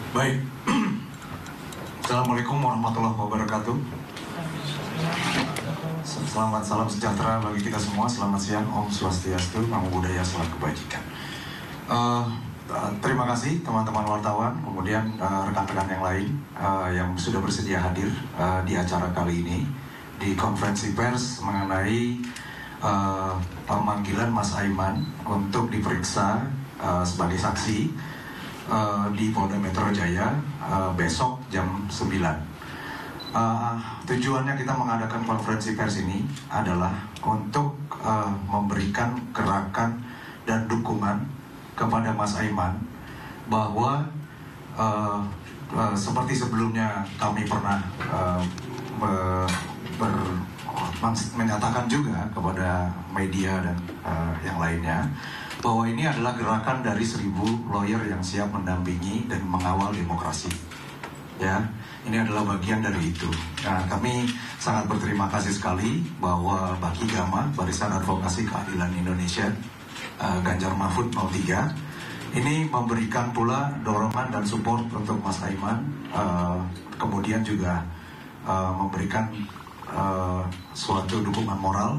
Baik. Assalamualaikum warahmatullahi wabarakatuh. Selamat salam sejahtera bagi kita semua. Selamat siang, Om Swastiastu, Namo Buddhaya, salam kebajikan. Terima kasih teman-teman wartawan, kemudian rekan-rekan yang lain yang sudah bersedia hadir di acara kali ini di konferensi pers mengenai pemanggilan Mas Aiman untuk diperiksa sebagai saksi di Polda Metro Jaya besok jam 9. Tujuannya kita mengadakan konferensi pers ini adalah untuk memberikan gerakan dan dukungan kepada Mas Aiman bahwa seperti sebelumnya kami pernah menyatakan juga kepada media dan yang lainnya bahwa ini adalah gerakan dari 1000 lawyer yang siap mendampingi dan mengawal demokrasi. Ya, ini adalah bagian dari itu. Nah, kami sangat berterima kasih sekali bahwa Baki Gama, Barisan Advokasi Keadilan Indonesia, Ganjar Mahfud 03, ini memberikan pula dorongan dan support untuk Mas Aiman, kemudian juga memberikan suatu dukungan moral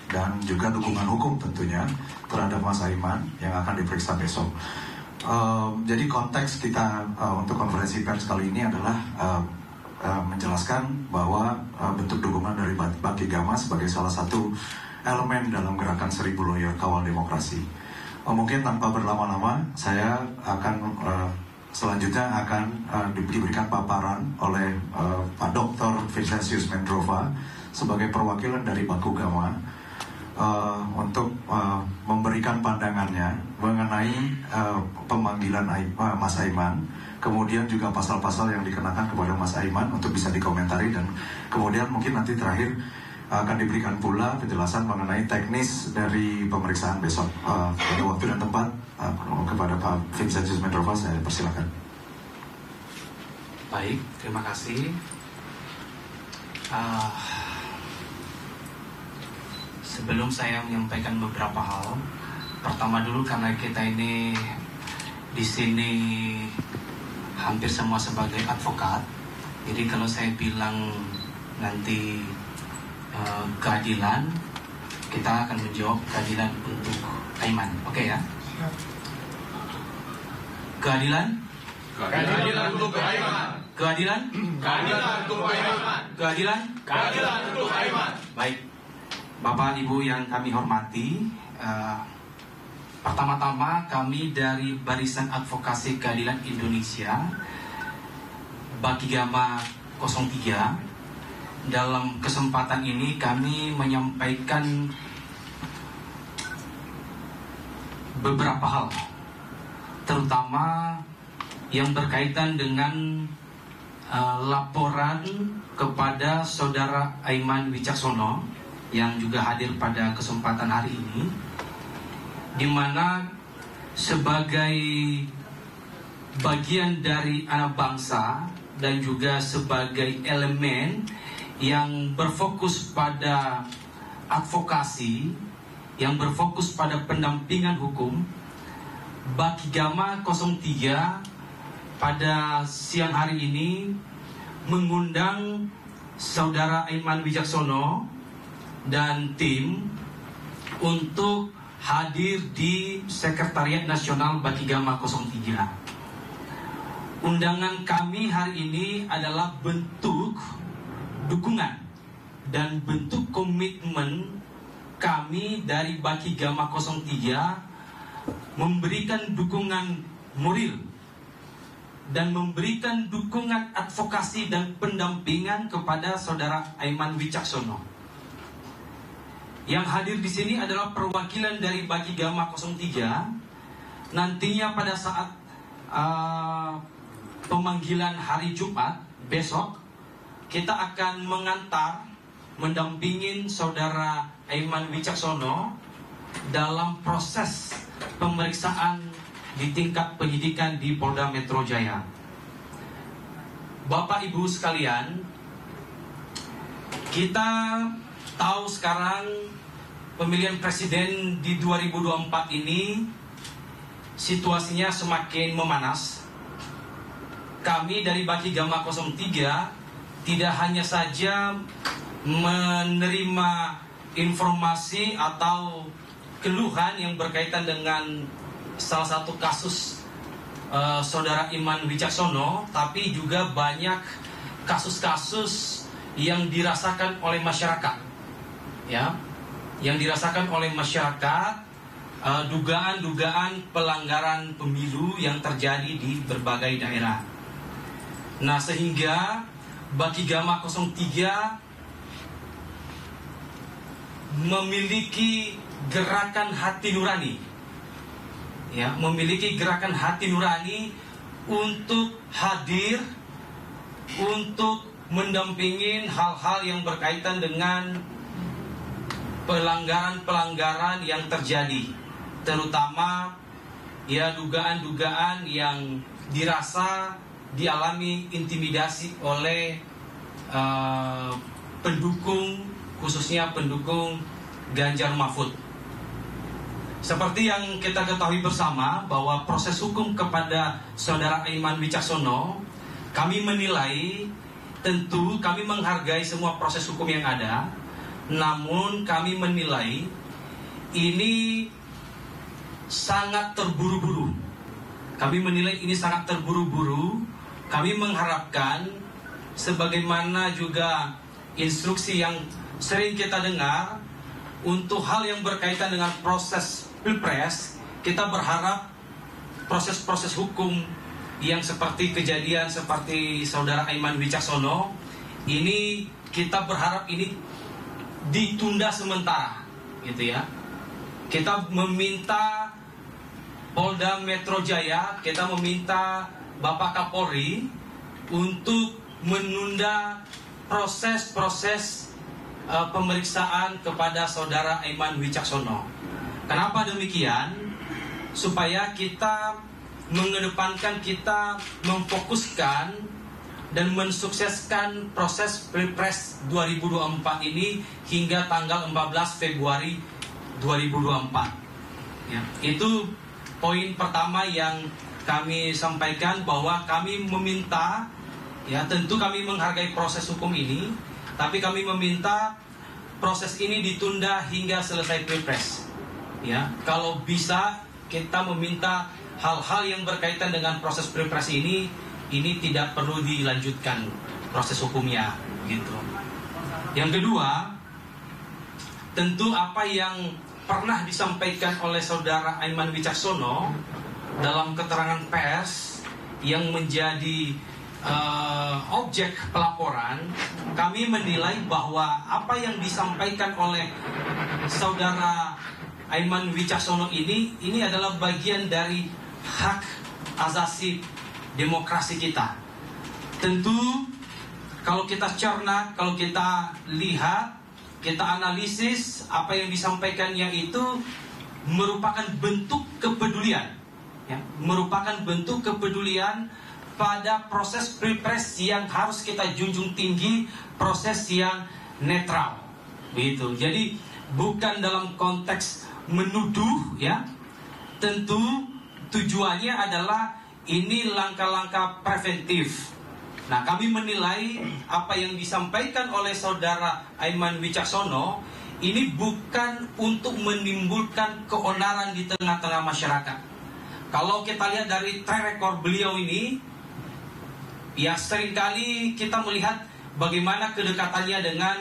dan juga dukungan hukum tentunya terhadap Mas Aiman yang akan diperiksa besok. Jadi konteks kita untuk konferensi pers kali ini adalah menjelaskan bahwa bentuk dukungan dari Baki Gama sebagai salah satu elemen dalam gerakan 1000 lawyer kawal demokrasi. Mungkin tanpa berlama-lama saya akan selanjutnya akan diberikan paparan oleh Pak Dr. Vincentius Mendrova sebagai perwakilan dari Baki Gama untuk memberikan pandangannya mengenai pemanggilan Mas Aiman, kemudian juga pasal-pasal yang dikenakan kepada Mas Aiman untuk bisa dikomentari, dan kemudian mungkin nanti terakhir akan diberikan pula penjelasan mengenai teknis dari pemeriksaan besok. Pada waktu dan tempat kepada Pak Vincentius Mendrova saya persilakan. Baik, terima kasih. Sebelum saya menyampaikan beberapa hal, pertama dulu karena kita ini di sini hampir semua sebagai advokat, jadi kalau saya bilang nanti keadilan, kita akan menjawab keadilan untuk Aiman, oke ya? Keadilan? Keadilan untuk Aiman. Keadilan? Keadilan untuk Aiman. Keadilan? Keadilan untuk Aiman. Baik. Bapak Ibu yang kami hormati, pertama-tama kami dari Barisan Advokasi Keadilan Indonesia, Baki Gama 03, dalam kesempatan ini kami menyampaikan beberapa hal, terutama yang berkaitan dengan laporan kepada Saudara Aiman Wicaksono yang juga hadir pada kesempatan hari ini, di mana sebagai bagian dari anak bangsa dan juga sebagai elemen yang berfokus pada advokasi, yang berfokus pada pendampingan hukum, Baki Gama 03 pada siang hari ini mengundang Saudara Aiman Wicaksono dan tim untuk hadir di Sekretariat Nasional Baki Gama 03. Undangan kami hari ini adalah bentuk dukungan dan bentuk komitmen kami dari Baki Gama 03 memberikan dukungan moral dan memberikan dukungan advokasi dan pendampingan kepada Saudara Aiman Wicaksono. Yang hadir di sini adalah perwakilan dari Baki Gama 03. Nantinya pada saat pemanggilan hari Jumat besok, kita akan mendampingin Saudara Aiman Wicaksono dalam proses pemeriksaan di tingkat penyidikan di Polda Metro Jaya. Bapak Ibu sekalian, kita tahu sekarang pemilihan presiden di 2024 ini situasinya semakin memanas. kami dari Baki Gama 03 tidak hanya saja menerima informasi atau keluhan yang berkaitan dengan salah satu kasus Saudara Iman Wicaksono, tapi juga banyak kasus-kasus yang dirasakan oleh masyarakat, ya, yang dirasakan oleh masyarakat, dugaan-dugaan pelanggaran pemilu yang terjadi di berbagai daerah. Nah, sehingga Baki Gama 03 memiliki gerakan hati nurani, ya, memiliki gerakan hati nurani untuk hadir, untuk mendampingi hal-hal yang berkaitan dengan pelanggaran-pelanggaran yang terjadi, terutama ya dugaan-dugaan yang dirasa dialami intimidasi oleh pendukung, khususnya pendukung Ganjar Mahfud. Seperti yang kita ketahui bersama bahwa proses hukum kepada Saudara Iman Wicaksono, kami menilai, tentu kami menghargai semua proses hukum yang ada, namun kami menilai ini sangat terburu-buru. Kami menilai ini sangat terburu-buru. Kami mengharapkan, sebagaimana juga instruksi yang sering kita dengar, untuk hal yang berkaitan dengan proses Pilpres, kita berharap proses-proses hukum yang seperti kejadian seperti Saudara Iman Wicaksono ini, kita berharap ini ditunda sementara, gitu ya. Kita meminta Polda Metro Jaya, kita meminta Bapak Kapolri untuk menunda proses-proses pemeriksaan kepada Saudara Iman Wicaksono. Kenapa demikian? Supaya kita mengedepankan, kita memfokuskan dan mensukseskan proses Pilpres 2024 ini hingga tanggal 14 Februari 2024. Ya, itu poin pertama yang kami sampaikan, bahwa kami meminta, ya tentu kami menghargai proses hukum ini, tapi kami meminta proses ini ditunda hingga selesai Pilpres. Ya, kalau bisa kita meminta hal-hal yang berkaitan dengan proses Pilpres ini tidak perlu dilanjutkan proses hukumnya, gitu. Yang kedua, tentu apa yang pernah disampaikan oleh Saudara Iman Wicaksono dalam keterangan pers yang menjadi objek pelaporan, kami menilai bahwa apa yang disampaikan oleh Saudara Iman Wicaksono ini adalah bagian dari hak asasi demokrasi kita. Tentu kalau kita cerna, kalau kita lihat, kita analisis apa yang disampaikannya itu merupakan bentuk kepedulian, ya, merupakan bentuk kepedulian pada proses Pilpres yang harus kita junjung tinggi, proses yang netral, begitu. Jadi bukan dalam konteks menuduh, ya. Tentu tujuannya adalah ini langkah-langkah preventif. Nah, kami menilai apa yang disampaikan oleh Saudara Iman Wicaksono ini bukan untuk menimbulkan keonaran di tengah-tengah masyarakat. Kalau kita lihat dari track record beliau ini, ya seringkali kita melihat bagaimana kedekatannya dengan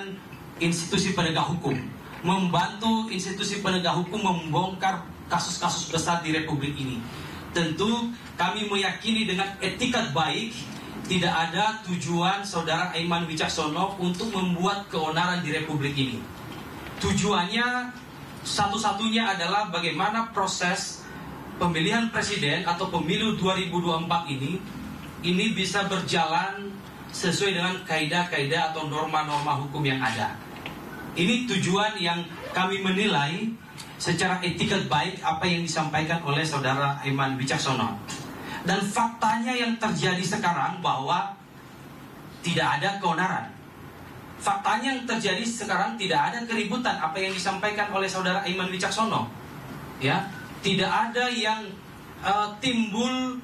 institusi penegak hukum, membantu institusi penegak hukum membongkar kasus-kasus besar di Republik ini. Tentu kami meyakini dengan etikat baik, tidak ada tujuan Saudara Iman Wicaksono untuk membuat keonaran di Republik ini. Tujuannya satu-satunya adalah bagaimana proses pemilihan presiden atau pemilu 2024 ini bisa berjalan sesuai dengan kaidah-kaidah atau norma-norma hukum yang ada. Ini tujuan yang kami menilai secara etikat baik apa yang disampaikan oleh Saudara Iman Wicaksono. Dan faktanya yang terjadi sekarang bahwa tidak ada keonaran. Faktanya yang terjadi sekarang tidak ada keributan apa yang disampaikan oleh Saudara Iman Wicaksono. Ya, tidak ada yang timbul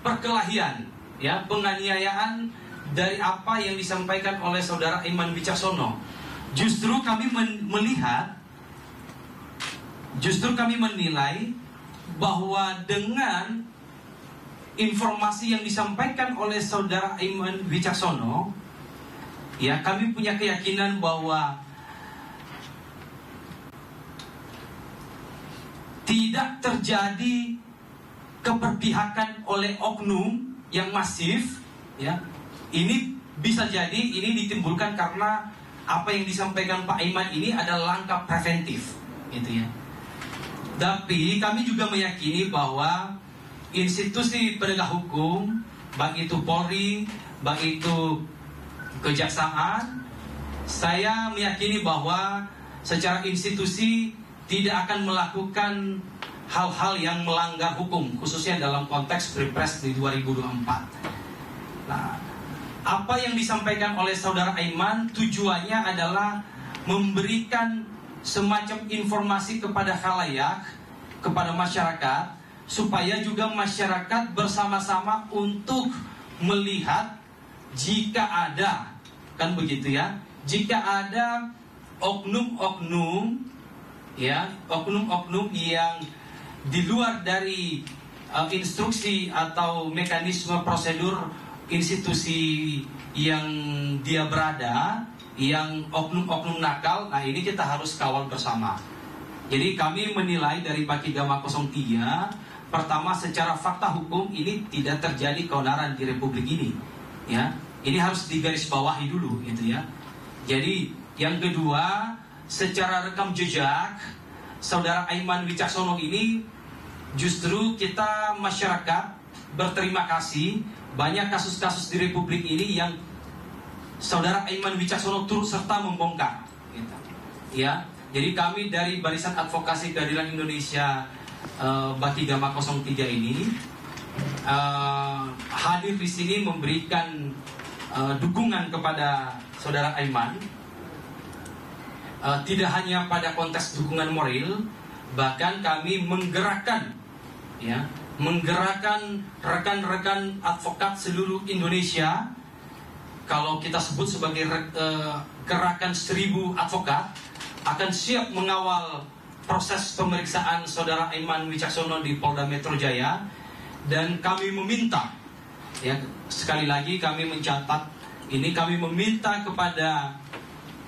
perkara perkelahian, ya, penganiayaan dari apa yang disampaikan oleh saudara Aiman Wicaksono. Justru kami menilai bahwa dengan informasi yang disampaikan oleh saudara Aiman Wicaksono, ya, kami punya keyakinan bahwa tidak terjadi keberpihakan oleh oknum yang masif, ya. Ini bisa jadi ini ditimbulkan karena apa yang disampaikan Pak Aiman ini adalah langkah preventif, gitu ya. Tapi kami juga meyakini bahwa institusi penegak hukum, baik itu Polri, baik itu Kejaksaan, saya meyakini bahwa secara institusi tidak akan melakukan hal-hal yang melanggar hukum, khususnya dalam konteks Pilpres di 2024. Nah, apa yang disampaikan oleh saudara Aiman tujuannya adalah memberikan semacam informasi kepada khalayak, kepada masyarakat, supaya juga masyarakat bersama-sama untuk melihat jika ada, kan begitu ya, jika ada oknum-oknum, ya, oknum-oknum yang di luar dari instruksi atau mekanisme prosedur institusi yang dia berada, yang oknum-oknum nakal, nah ini kita harus kawal bersama. Jadi kami menilai dari Bakigama 03, pertama secara fakta hukum ini tidak terjadi keonaran di Republik ini, ya. Ini harus digarisbawahi dulu, gitu ya. Jadi yang kedua, secara rekam jejak saudara Aiman Wicaksono ini, justru kita masyarakat berterima kasih, banyak kasus-kasus di Republik ini yang saudara Aiman Wicaksono turut serta membongkar, gitu. Ya, jadi kami dari Barisan Advokasi Keadilan Indonesia Bakigama 03 ini hadir di sini memberikan dukungan kepada saudara Aiman, tidak hanya pada konteks dukungan moral, bahkan kami menggerakkan, ya, menggerakkan rekan-rekan advokat seluruh Indonesia. Kalau kita sebut sebagai gerakan 1000 advokat, akan siap mengawal proses pemeriksaan saudara Aiman Wicaksono di Polda Metro Jaya. Dan kami meminta, ya, sekali lagi kami mencatat ini, kami meminta kepada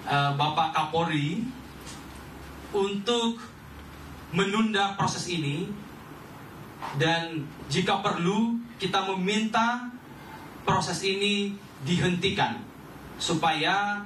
Bapak Kapolri untuk menunda proses ini, dan jika perlu kita meminta proses ini dihentikan supaya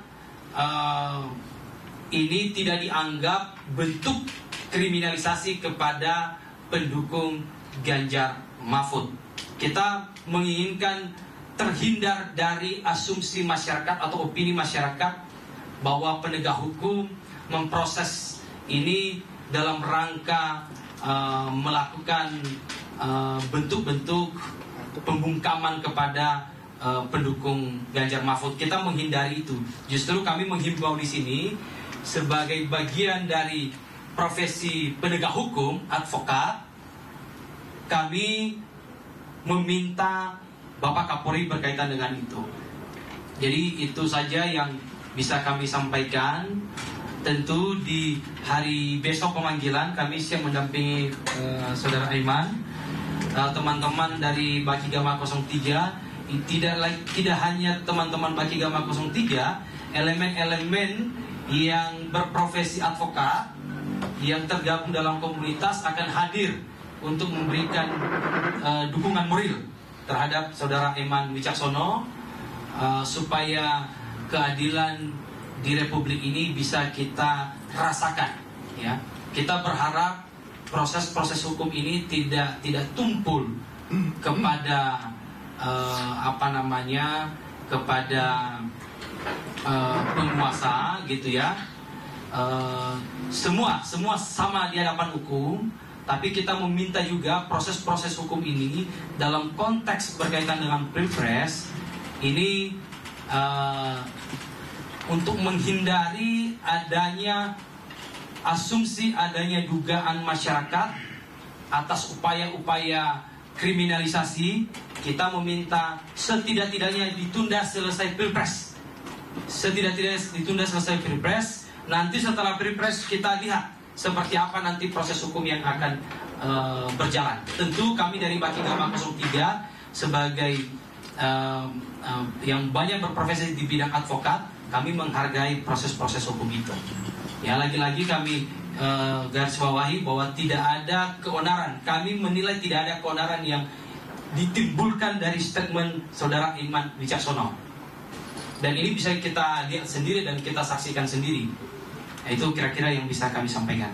ini tidak dianggap bentuk kriminalisasi kepada pendukung Ganjar Mahfud. Kita menginginkan terhindar dari asumsi masyarakat atau opini masyarakat bahwa penegak hukum memproses ini dalam rangka melakukan bentuk-bentuk pembungkaman kepada pendukung Ganjar Mahfud. Kita menghindari itu. Justru kami menghimbau di sini sebagai bagian dari profesi penegak hukum, advokat, kami meminta Bapak Kapolri berkaitan dengan itu. Jadi itu saja yang bisa kami sampaikan. Tentu di hari besok pemanggilan kami siap mendampingi saudara Aiman. Teman-teman dari Bakigama 03, tidak hanya teman-teman Bakigama 03, elemen-elemen yang berprofesi advokat yang tergabung dalam komunitas akan hadir untuk memberikan dukungan moral terhadap saudara Aiman Wicaksono, supaya keadilan di Republik ini bisa kita rasakan, ya. Kita berharap proses-proses hukum ini tidak tumpul kepada kepada penguasa, gitu ya. Semua sama di hadapan hukum. Tapi kita meminta juga proses-proses hukum ini dalam konteks berkaitan dengan Pilpres ini untuk menghindari adanya asumsi, adanya dugaan masyarakat atas upaya-upaya kriminalisasi kita meminta setidak-tidaknya ditunda selesai Pilpres. Setidak-tidaknya ditunda selesai Pilpres. Nanti setelah Pilpres kita lihat seperti apa nanti proses hukum yang akan berjalan. Tentu kami dari Baki Gama 03 sebagai yang banyak berprofesi di bidang advokat, kami menghargai proses-proses hukum itu. Ya, lagi-lagi kami garis bawahi bahwa tidak ada keonaran. Kami menilai tidak ada keonaran yang ditimbulkan dari statement Saudara Iman Wicaksono. Dan ini bisa kita lihat sendiri dan kita saksikan sendiri. Itu kira-kira yang bisa kami sampaikan.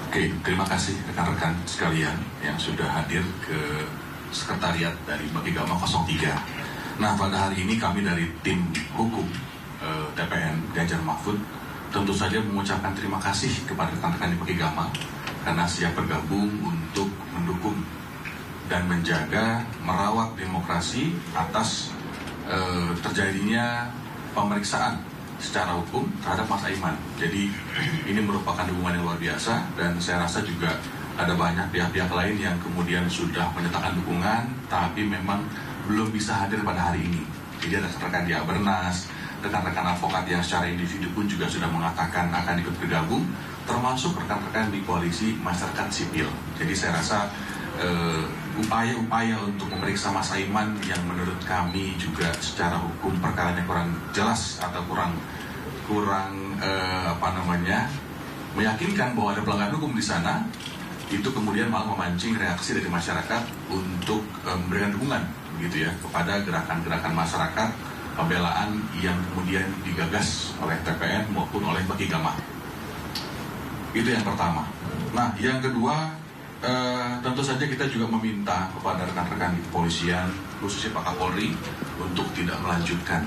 Oke, terima kasih rekan-rekan sekalian yang sudah hadir ke sekretariat dari Baki Gama 03. Nah, pada hari ini kami dari tim hukum TPN Ganjar Mahfud tentu saja mengucapkan terima kasih kepada rekan-rekan di Baki Gama karena siap bergabung untuk mendukung dan menjaga, merawat demokrasi atas terjadinya pemeriksaan secara hukum terhadap Mas Aiman. Jadi ini merupakan dukungan yang luar biasa dan saya rasa juga ada banyak pihak-pihak lain yang kemudian sudah menyatakan dukungan tapi memang belum bisa hadir pada hari ini. Jadi ada rekan-rekan di Abernas, rekan-rekan advokat yang secara individu pun juga sudah mengatakan akan ikut bergabung, termasuk rekan-rekan di koalisi masyarakat sipil. Jadi saya rasa upaya-upaya untuk memeriksa Mas Aiman yang menurut kami juga secara hukum perkaranya kurang jelas atau kurang meyakinkan bahwa ada pelanggaran hukum di sana, itu kemudian malah memancing reaksi dari masyarakat untuk memberikan dukungan begitu ya kepada gerakan-gerakan masyarakat pembelaan yang kemudian digagas oleh TPN maupun oleh Baki Gama. Itu yang pertama. Nah, yang kedua, tentu saja kita juga meminta kepada rekan-rekan di kepolisian, khususnya Pak Kapolri, untuk tidak melanjutkan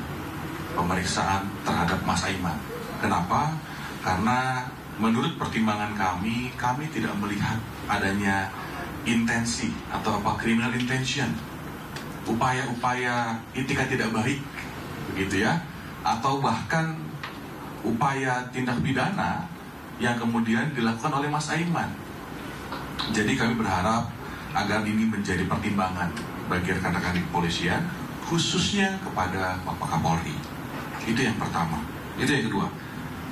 pemeriksaan terhadap Mas Aiman. Kenapa? Karena menurut pertimbangan kami tidak melihat adanya intensi atau criminal intention, upaya-upaya etikat tidak baik, begitu ya, atau bahkan upaya tindak pidana yang kemudian dilakukan oleh Mas Aiman. Jadi kami berharap agar ini menjadi pertimbangan bagi rekan-rekan di kepolisian, khususnya kepada Bapak Kapolri. Itu yang pertama. Itu yang kedua.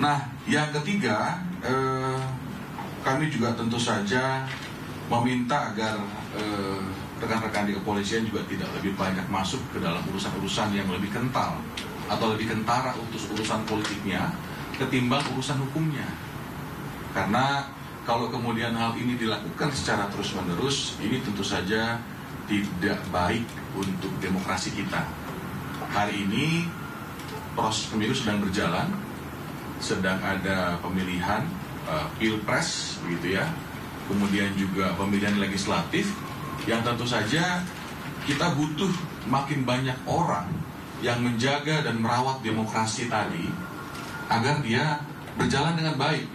Nah, yang ketiga, kami juga tentu saja meminta agar rekan-rekan di kepolisian juga tidak lebih banyak masuk ke dalam urusan-urusan yang lebih kental atau lebih kentara untuk urusan politiknya ketimbang urusan hukumnya. Karena kalau kemudian hal ini dilakukan secara terus-menerus, ini tentu saja tidak baik untuk demokrasi kita. Hari ini proses pemilu sedang berjalan, sedang ada pemilihan Pilpres, gitu ya. Kemudian juga pemilihan legislatif, yang tentu saja kita butuh makin banyak orang yang menjaga dan merawat demokrasi tadi agar dia berjalan dengan baik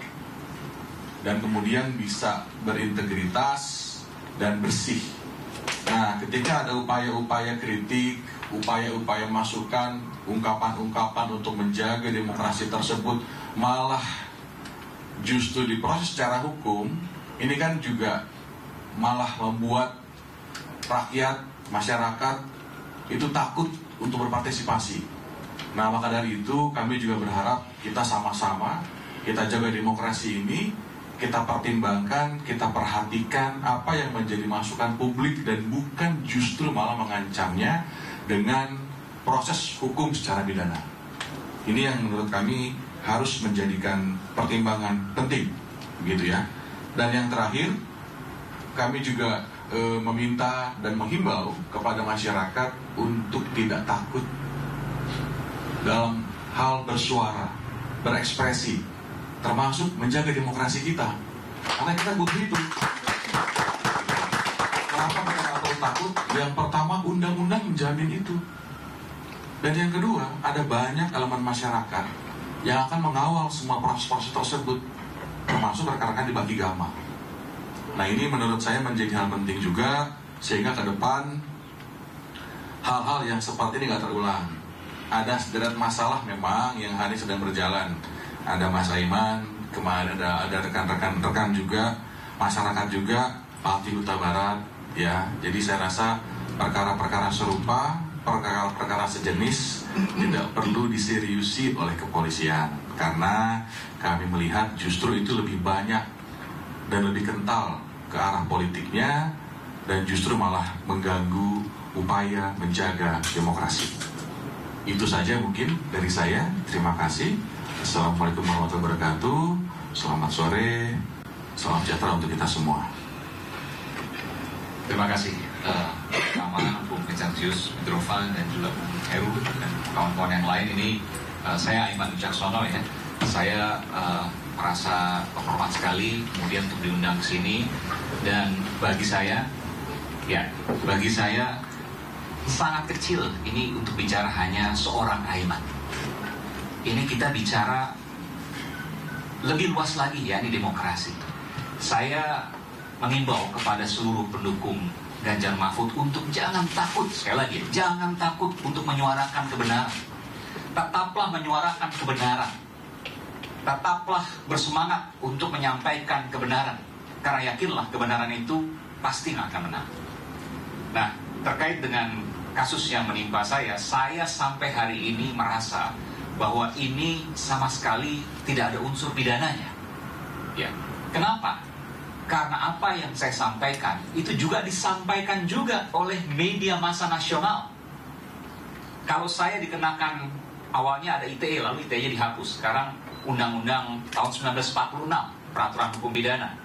dan kemudian bisa berintegritas dan bersih. Nah, ketika ada upaya-upaya kritik, upaya-upaya masukan, ungkapan-ungkapan untuk menjaga demokrasi tersebut malah justru diproses secara hukum, ini kan juga malah membuat rakyat, masyarakat itu takut untuk berpartisipasi. Nah, maka dari itu kami juga berharap kita sama-sama kita jaga demokrasi ini, kita pertimbangkan, kita perhatikan apa yang menjadi masukan publik dan bukan justru malah mengancamnya dengan proses hukum secara pidana. Ini yang menurut kami harus menjadikan pertimbangan penting, begitu ya. Dan yang terakhir, kami juga meminta dan menghimbau kepada masyarakat untuk tidak takut dalam hal bersuara, berekspresi, termasuk menjaga demokrasi kita, karena kita butuh itu. Kenapa mereka nggak perlu takut? Yang pertama, undang-undang menjamin itu. Dan yang kedua, ada banyak elemen masyarakat yang akan mengawal semua proses-proses tersebut, termasuk rekan-rekan di Baki Gama. Nah, ini menurut saya menjadi hal penting juga, sehingga ke depan hal-hal yang seperti ini nggak terulang. Ada sederet masalah memang yang hari ini sedang berjalan. Ada Mas Aiman, kemarin ada rekan-rekan juga, masyarakat juga, Palti Huta Barat, ya. Jadi saya rasa perkara-perkara serupa, perkara-perkara sejenis tidak perlu diseriusi oleh kepolisian, karena kami melihat justru itu lebih banyak dan lebih kental ke arah politiknya dan justru malah mengganggu upaya menjaga demokrasi. Itu saja mungkin dari saya. Terima kasih. Assalamualaikum warahmatullahi wabarakatuh. Selamat sore. Salam sejahtera untuk kita semua. Terima kasih sama Bung Vincentius Mitrofa dan juga Bung Heru dan kawan-kawan yang lain. Ini saya Aiman Wicaksono ya. Saya merasa hormat sekali kemudian untuk diundang ke sini, dan bagi saya sangat kecil ini untuk bicara hanya seorang Aiman. Ini kita bicara lebih luas lagi ya, ini demokrasi. Saya mengimbau kepada seluruh pendukung Ganjar Mahfud untuk jangan takut, sekali lagi, jangan takut untuk menyuarakan kebenaran. Tetaplah menyuarakan kebenaran. Tetaplah bersemangat untuk menyampaikan kebenaran. Karena yakinlah kebenaran itu pasti akan menang. Nah, terkait dengan kasus yang menimpa saya sampai hari ini merasa bahwa ini sama sekali tidak ada unsur pidananya. Ya, kenapa? Karena apa yang saya sampaikan itu juga disampaikan juga oleh media massa nasional. Kalau saya dikenakan, awalnya ada ITE, lalu ITE-nya dihapus. Sekarang Undang-Undang tahun 1946, Peraturan Hukum Pidana,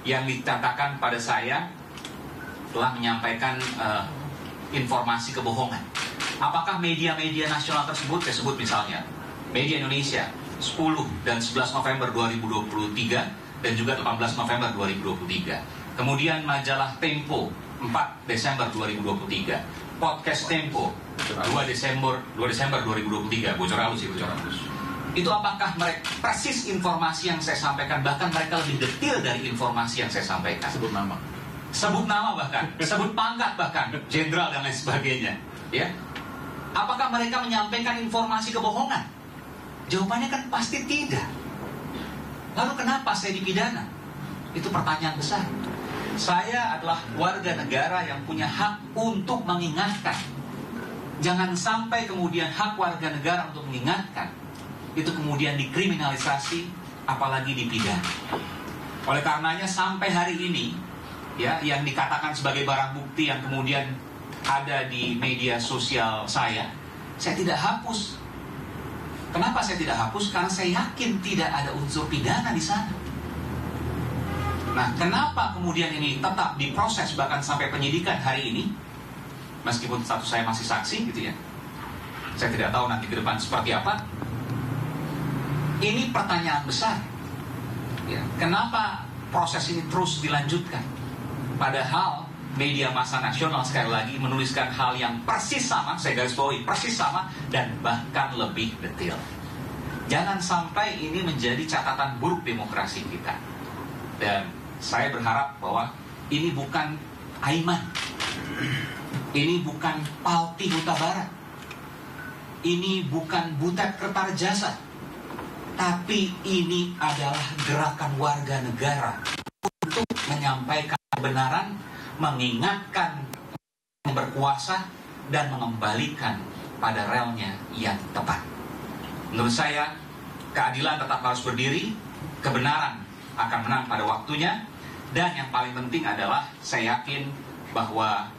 yang dikatakan pada saya telah menyampaikan informasi kebohongan. Apakah media-media nasional tersebut, saya sebut misalnya Media Indonesia 10 dan 11 November 2023 dan juga 18 November 2023. Kemudian majalah Tempo 4 Desember 2023, podcast Tempo 2 Desember 2023, bocor halus. Itu apakah mereka persis informasi yang saya sampaikan, bahkan mereka lebih detail dari informasi yang saya sampaikan. Sebut nama bahkan, sebut pangkat bahkan, jenderal dan lain sebagainya. Ya, apakah mereka menyampaikan informasi kebohongan? Jawabannya kan pasti tidak. Lalu kenapa saya dipidana? Itu pertanyaan besar. Saya adalah warga negara yang punya hak untuk mengingatkan. Jangan sampai kemudian hak warga negara untuk mengingatkan itu kemudian dikriminalisasi, apalagi dipidana. Oleh karenanya sampai hari ini, ya, yang dikatakan sebagai barang bukti yang kemudian ada di media sosial saya tidak hapus. Kenapa saya tidak hapus? Karena saya yakin tidak ada unsur pidana di sana. Nah, kenapa kemudian ini tetap diproses bahkan sampai penyidikan hari ini, meskipun status saya masih saksi gitu ya. Saya tidak tahu nanti ke depan seperti apa. Ini pertanyaan besar. Ya, kenapa proses ini terus dilanjutkan? Padahal media massa nasional sekali lagi menuliskan hal yang persis sama, saya garis bawahi, persis sama dan bahkan lebih detail. Jangan sampai ini menjadi catatan buruk demokrasi kita. Dan saya berharap bahwa ini bukan Aiman, ini bukan Palti Huta Barat, ini bukan Butet Kertarejasa, tapi ini adalah gerakan warga negara untuk menyampaikan kebenaran, mengingatkan yang berkuasa, dan mengembalikan pada relnya yang tepat. Menurut saya, keadilan tetap harus berdiri, kebenaran akan menang pada waktunya, dan yang paling penting adalah saya yakin bahwa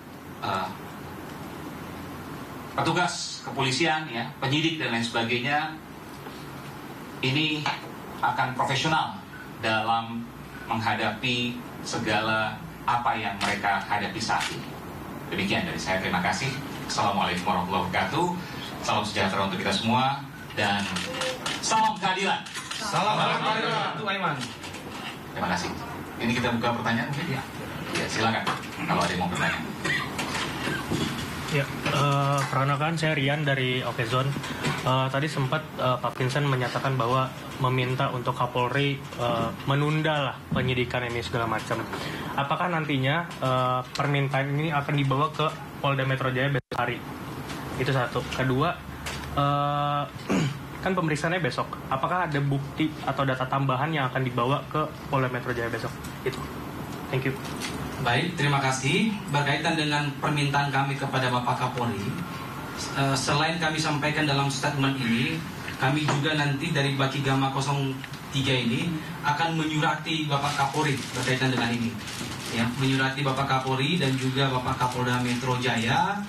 petugas kepolisian, ya, penyidik dan lain sebagainya ini akan profesional dalam menghadapi segala apa yang mereka hadapi saat ini. Demikian dari saya, terima kasih. Assalamualaikum warahmatullahi wabarakatuh. Salam sejahtera untuk kita semua dan salam keadilan. Salam keadilan untuk Aiman. Terima kasih. Ini kita buka pertanyaan mungkin ya. Ya, silakan kalau ada yang mau bertanya. Ya, perkenalkan saya Rian dari Okezone. Tadi sempat Pak Vincent menyatakan bahwa meminta untuk Kapolri menunda lah penyidikan ini segala macam. Apakah nantinya permintaan ini akan dibawa ke Polda Metro Jaya besok hari? Itu satu. Kedua, kan pemeriksaannya besok. Apakah ada bukti atau data tambahan yang akan dibawa ke Polda Metro Jaya besok? Itu. Thank you. Baik, terima kasih. Berkaitan dengan permintaan kami kepada Bapak Kapolri, selain kami sampaikan dalam statement ini, kami juga nanti dari Bakigama 03 ini akan menyurati Bapak Kapolri berkaitan dengan ini. Ya, menyurati Bapak Kapolri dan juga Bapak Kapolda Metro Jaya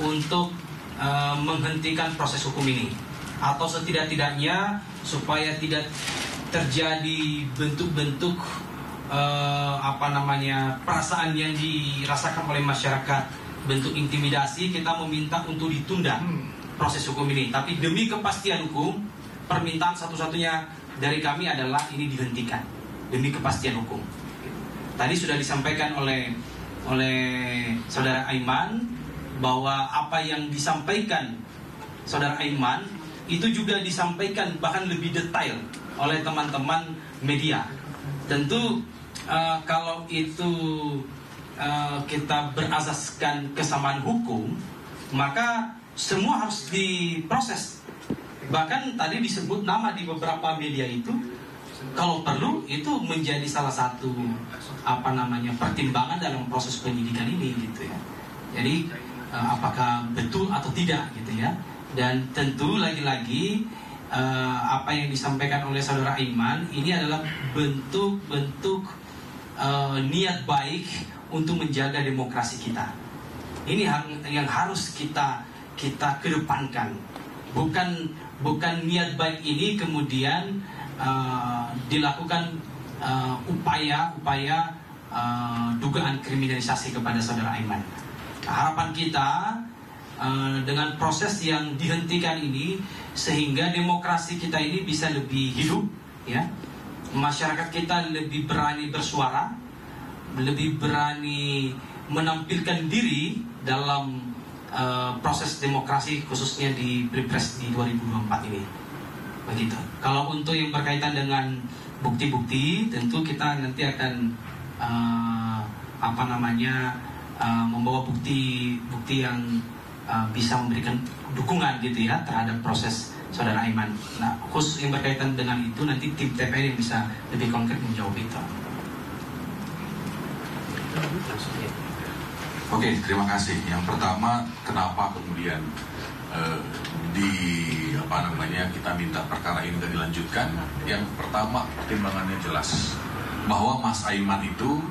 untuk menghentikan proses hukum ini, atau setidak-tidaknya supaya tidak terjadi bentuk-bentuk perasaan yang dirasakan oleh masyarakat, bentuk intimidasi. Kita meminta untuk ditunda proses hukum ini, tapi demi kepastian hukum, permintaan satu-satunya dari kami adalah ini dihentikan demi kepastian hukum. Tadi sudah disampaikan oleh Saudara Aiman bahwa apa yang disampaikan Saudara Aiman itu juga disampaikan bahkan lebih detail oleh teman-teman media. Tentu kalau itu kita berasaskan kesamaan hukum, maka semua harus diproses. Bahkan tadi disebut nama di beberapa media itu, kalau perlu itu menjadi salah satu pertimbangan dalam proses penyidikan ini gitu ya. Jadi apakah betul atau tidak gitu ya. Dan tentu lagi-lagi apa yang disampaikan oleh Saudara Aiman ini adalah bentuk-bentuk niat baik untuk menjaga demokrasi kita. Ini yang harus kita kedepankan. Bukan niat baik ini kemudian dilakukan upaya dugaan kriminalisasi kepada Saudara Aiman. Harapan kita dengan proses yang dihentikan ini, sehingga demokrasi kita ini bisa lebih hidup, ya. Masyarakat kita lebih berani bersuara, lebih berani menampilkan diri dalam proses demokrasi, khususnya di Pilpres di 2024 ini. Begitu. Kalau untuk yang berkaitan dengan bukti-bukti, tentu kita nanti akan membawa bukti yang bisa memberikan dukungan gitu ya terhadap proses Saudara Aiman. Nah, khusus yang berkaitan dengan itu nanti tim TPN yang bisa lebih konkret menjawab itu. Oke, terima kasih. Yang pertama, kenapa kemudian kita minta perkara ini dan dilanjutkan? Yang pertama, pertimbangannya jelas bahwa Mas Aiman itu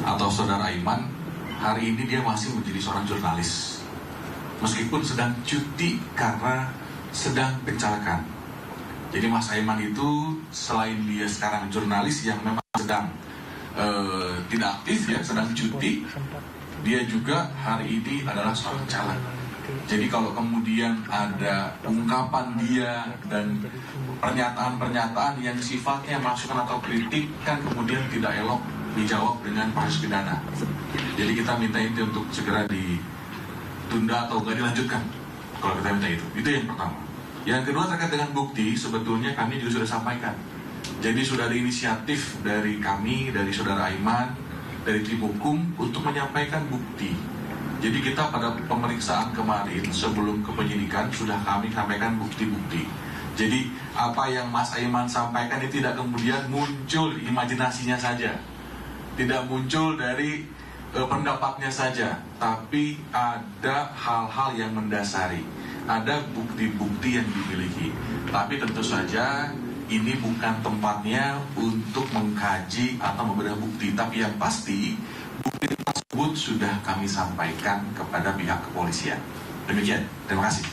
atau Saudara Aiman hari ini dia masih menjadi seorang jurnalis, meskipun sedang cuti karena sedang pencalekan. Jadi Mas Aiman itu selain dia sekarang jurnalis yang memang sedang tidak aktif ya, sedang cuti, dia juga hari ini adalah seorang caleg. Jadi kalau kemudian ada ungkapan dia dan pernyataan-pernyataan yang sifatnya masukan atau kritik, kan kemudian tidak elok dijawab dengan proses pidana. Jadi kita minta itu untuk segera ditunda atau nggak dilanjutkan kalau kita minta itu. Itu yang pertama. Yang kedua, terkait dengan bukti, sebetulnya kami juga sudah sampaikan. Jadi sudah ada inisiatif dari kami, dari Saudara Aiman, dari tim hukum untuk menyampaikan bukti. Jadi kita pada pemeriksaan kemarin sebelum ke penyidikan sudah kami sampaikan bukti-bukti. Jadi apa yang Mas Aiman sampaikan itu tidak kemudian muncul imajinasinya saja, tidak muncul dari pendapatnya saja, tapi ada hal-hal yang mendasari, ada bukti-bukti yang dimiliki. Tapi tentu saja ini bukan tempatnya untuk mengkaji atau membedah bukti, tapi yang pasti bukti tersebut sudah kami sampaikan kepada pihak kepolisian. Demikian, terima kasih.